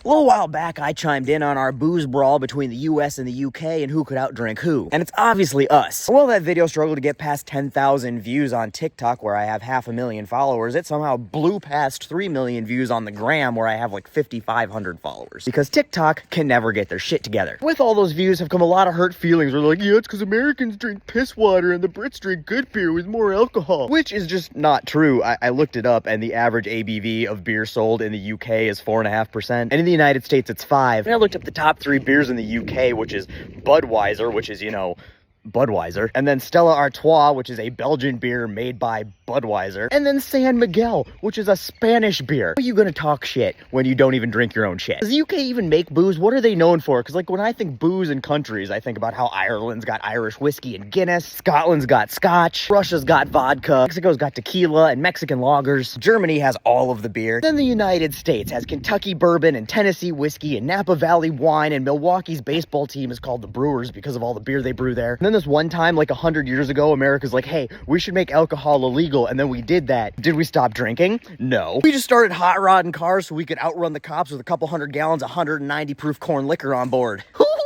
A little while back, I chimed in on our booze brawl between the US and the UK and who could outdrink who. And it's obviously us. While that video struggled to get past 10,000 views on TikTok, where I have 500,000 followers, it somehow blew past 3 million views on the gram, where I have like 5,500 followers. Because TikTok can never get their shit together. With all those views have come a lot of hurt feelings. We're like, yeah, it's because Americans drink piss water and the Brits drink good beer with more alcohol. Which is just not true. I looked it up, and the average ABV of beer sold in the UK is 4.5%. And in the United States, it's 5. And I looked up the top 3 beers in the UK, which is Budweiser, which is, Budweiser, and then Stella Artois, which is a Belgian beer made by Budweiser, and then San Miguel, which is a Spanish beer. How are you gonna talk shit when you don't even drink your own shit? Does the UK even make booze? What are they known for? Because like when I think booze and countries, I think about how Ireland's got Irish whiskey and Guinness, Scotland's got Scotch, Russia's got vodka, Mexico's got tequila and Mexican lagers, Germany has all of the beer, then the United States has Kentucky bourbon and Tennessee whiskey and Napa Valley wine, and Milwaukee's baseball team is called the Brewers because of all the beer they brew there. And then this one time, like 100 years ago, America's like, hey, we should make alcohol illegal, and then we did that. Did we stop drinking? No. We just started hot rodding cars so we could outrun the cops with a couple hundred gallons of 190 proof corn liquor on board.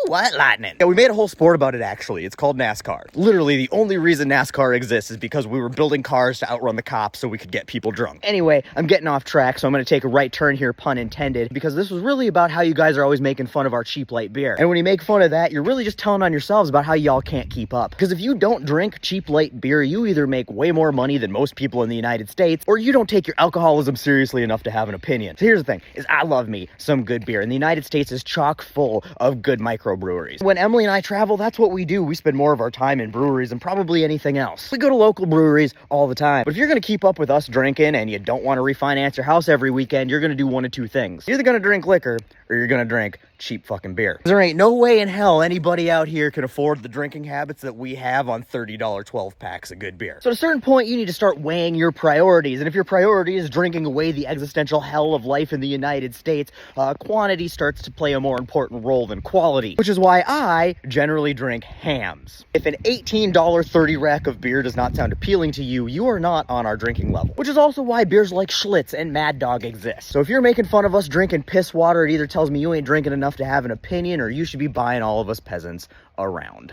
What lightning? Yeah, we made a whole sport about it, actually. It's called NASCAR. Literally, the only reason NASCAR exists is because we were building cars to outrun the cops so we could get people drunk. Anyway, I'm getting off track, so I'm gonna take a right turn here, pun intended, because this was really about how you guys are always making fun of our cheap light beer. And when you make fun of that, you're really just telling on yourselves about how y'all can't keep up. Because if you don't drink cheap light beer, you either make way more money than most people in the United States, or you don't take your alcoholism seriously enough to have an opinion. So here's the thing, is I love me some good beer, and the United States is chock full of good microbreweries. When Emily and I travel, that's what we do. We spend more of our time in breweries than probably anything else. We go to local breweries all the time. But if you're gonna keep up with us drinking and you don't want to refinance your house every weekend, you're gonna do one of two things. You're either gonna drink liquor or you're gonna drink cheap fucking beer. There ain't no way in hell anybody out here can afford the drinking habits that we have on $30 12 packs of good beer. So at a certain point, you need to start weighing your priorities. And if your priority is drinking away the existential hell of life in the United States, quantity starts to play a more important role than quality, which is why I generally drink hams. If an $18 30 rack of beer does not sound appealing to you, you are not on our drinking level, which is also why beers like Schlitz and Mad Dog exist. So if you're making fun of us drinking piss water, it either tells me you ain't drinking enough to have an opinion, or you should be buying all of us peasants around.